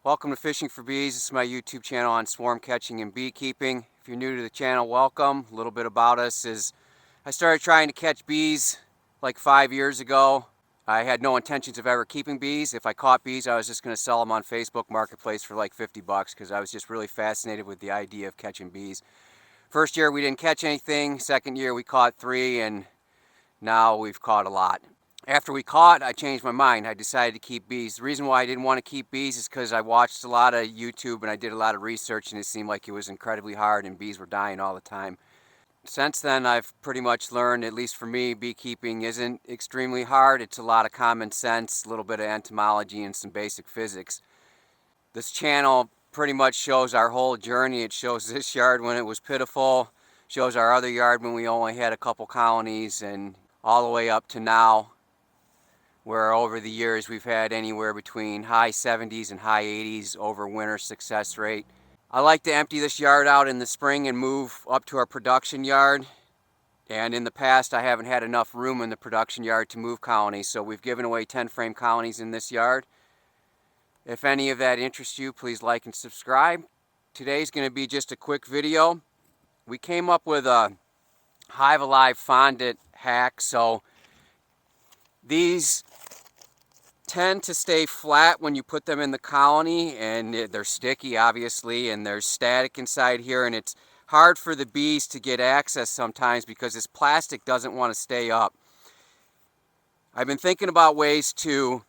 Welcome to Fishing for Bees. This is my YouTube channel on swarm catching and beekeeping. If you're new to the channel, welcome. A little bit about us is I started trying to catch bees like 5 years ago. I had no intentions of ever keeping bees. If I caught bees, I was just going to sell them on Facebook Marketplace for like 50 bucks because I was just really fascinated with the idea of catching bees. First year we didn't catch anything. Second year we caught 3, and now we've caught a lot. After we caught, I changed my mind. I decided to keep bees. The reason why I didn't want to keep bees is because I watched a lot of YouTube and I did a lot of research, and it seemed like it was incredibly hard and bees were dying all the time. Since then, I've pretty much learned, at least for me, beekeeping isn't extremely hard. It's a lot of common sense, a little bit of entomology, and some basic physics. This channel pretty much shows our whole journey. It shows this yard when it was pitiful, shows our other yard when we only had a couple colonies, and all the way up to now, where over the years we've had anywhere between high 70s and high 80s over winter success rate. I like to empty this yard out in the spring and move up to our production yard. And in the past, I haven't had enough room in the production yard to move colonies, so we've given away 10 frame colonies in this yard. If any of that interests you, please like and subscribe. Today's going to be just a quick video. We came up with a Hive Alive Fondant hack, so these tend to stay flat when you put them in the colony, and they're sticky obviously, and there's static inside here, and it's hard for the bees to get access sometimes because this plastic doesn't want to stay up. I've been thinking about ways to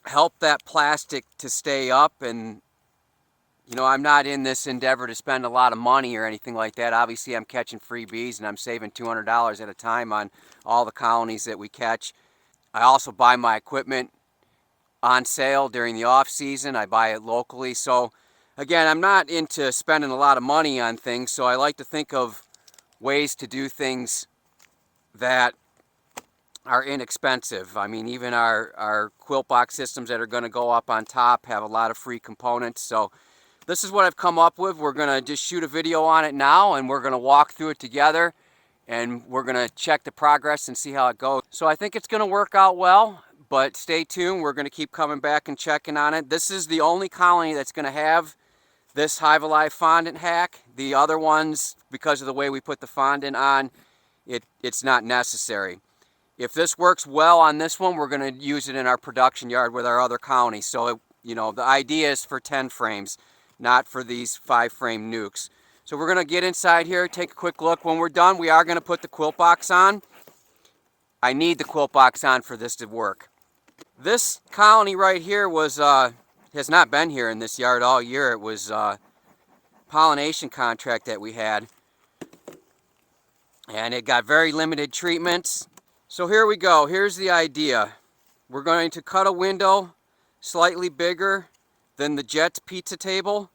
help that plastic to stay up, and I'm not in this endeavor to spend a lot of money or anything like that. Obviously I'm catching free bees and I'm saving $200 at a time on all the colonies that we catch. I also buy my equipment on sale during the off season. I buy it locally. So again, I'm not into spending a lot of money on things, so I like to think of ways to do things that are inexpensive. I mean, even our quilt box systems that are going to go up on top have a lot of free components. So this is what I've come up with. We're going to just shoot a video on it now, and we're going to walk through it together, and we're going to check the progress and see how it goes. So I think it's going to work out well, but stay tuned. We're going to keep coming back and checking on it. This is the only colony that's going to have this Hive Alive Fondant hack. The other ones, because of the way we put the fondant on, it's not necessary. If this works well on this one, we're going to use it in our production yard with our other colony. So, the idea is for 10 frames, not for these 5 frame nukes. So we're going to get inside here, take a quick look. When we're done, we are going to put the quilt box on. I need the quilt box on for this to work. This colony right here has not been here in this yard all year. It was a pollination contract that we had, and it got very limited treatments. So here we go. Here's the idea. We're going to cut a window slightly bigger than the Jet's pizza table.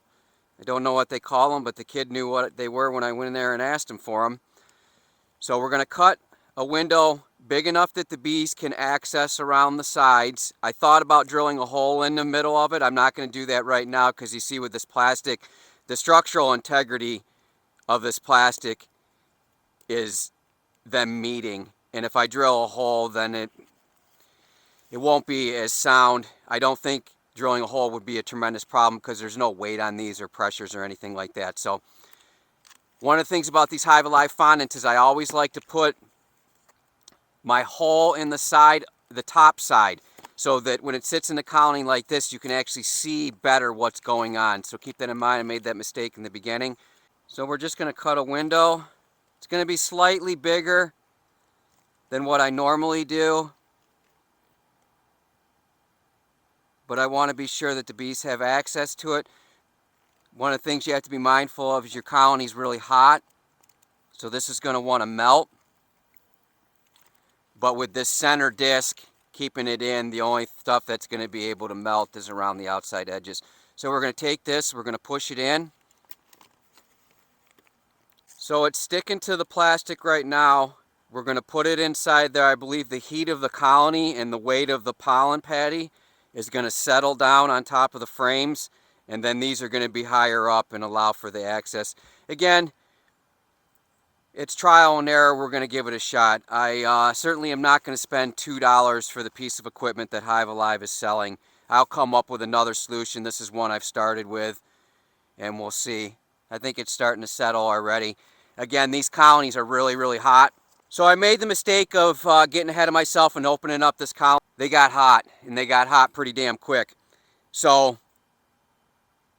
I don't know what they call them, but the kid knew what they were when I went in there and asked him for them. So we're going to cut a window big enough that the bees can access around the sides. I thought about drilling a hole in the middle of it. I'm not going to do that right now because you see with this plastic, the structural integrity of this plastic is them meeting. And if I drill a hole, then it won't be as sound. I don't think drilling a hole would be a tremendous problem because there's no weight on these or pressures or anything like that. So one of the things about these Hive Alive fondants is I always like to put my hole in the side, the top side, so that when it sits in the colony like this, you can actually see better what's going on. So keep that in mind. I made that mistake in the beginning. So we're just going to cut a window. It's going to be slightly bigger than what I normally do, but I want to be sure that the bees have access to it. One of the things you have to be mindful of is your colony is really hot, so this is going to want to melt. But with this center disc keeping it in, the only stuff that's going to be able to melt is around the outside edges. So we're going to take this, we're going to push it in. So it's sticking to the plastic right now. We're going to put it inside there. I believe the heat of the colony and the weight of the pollen patty is going to settle down on top of the frames, and then these are going to be higher up and allow for the access. Again, it's trial and error. We're going to give it a shot. I certainly am not going to spend $2 for the piece of equipment that Hive Alive is selling. I'll come up with another solution. This is one I've started with, and we'll see. I think it's starting to settle already. Again, these colonies are really, really hot. So I made the mistake of getting ahead of myself and opening up this colony. They got hot, and they got hot pretty damn quick. So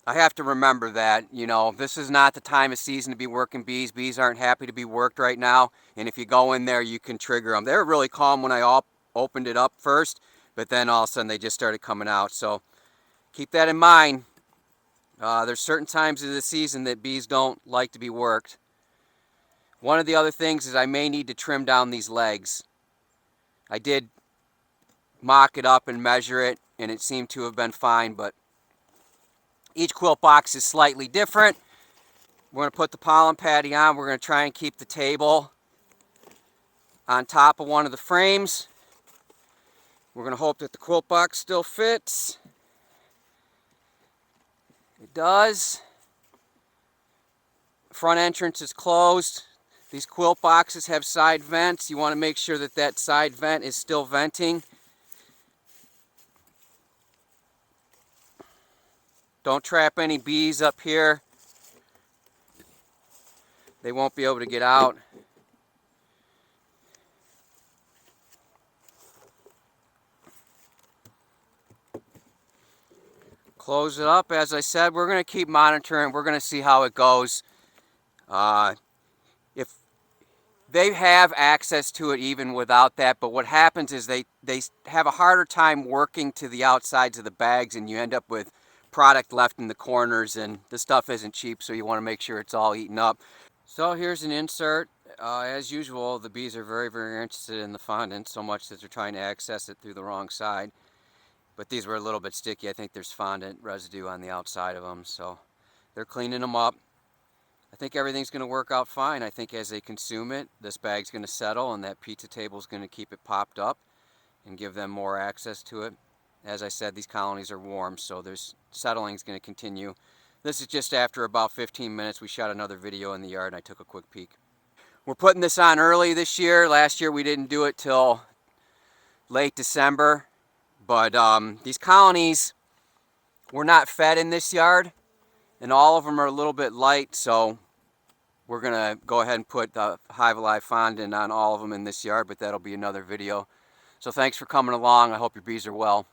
I have to remember that, you know, this is not the time of season to be working bees. Bees aren't happy to be worked right now. And if you go in there, you can trigger them. They were really calm when I opened it up first, but then all of a sudden they just started coming out. So keep that in mind. There's certain times of the season that bees don't like to be worked. One of the other things is I may need to trim down these legs. I did mock it up and measure it, and it seemed to have been fine, but each quilt box is slightly different. We're going to put the pollen patty on. We're going to try and keep the table on top of one of the frames. We're going to hope that the quilt box still fits. It does. Front entrance is closed. These quilt boxes have side vents. You want to make sure that that side vent is still venting. Don't trap any bees up here. They won't be able to get out. Close it up. As I said, we're going to keep monitoring. We're going to see how it goes. If they have access to it even without that, but what happens is they have a harder time working to the outsides of the bags, and you end up with product left in the corners, and the stuff isn't cheap, so you want to make sure it's all eaten up. So here's an insert. As usual, the bees are very, very interested in the fondant, so much that they're trying to access it through the wrong side. But these were a little bit sticky. I think there's fondant residue on the outside of them, so they're cleaning them up. I think everything's going to work out fine. I think as they consume it, this bag's going to settle, and that pizza table is going to keep it popped up and give them more access to it. As I said, these colonies are warm, so there's settling is going to continue. This is just after about 15 minutes. We shot another video in the yard, and I took a quick peek. We're putting this on early this year. Last year we didn't do it till late December. But these colonies were not fed in this yard, and all of them are a little bit light, so we're going to go ahead and put the Hive Alive Fondant on all of them in this yard, but that'll be another video. So thanks for coming along. I hope your bees are well.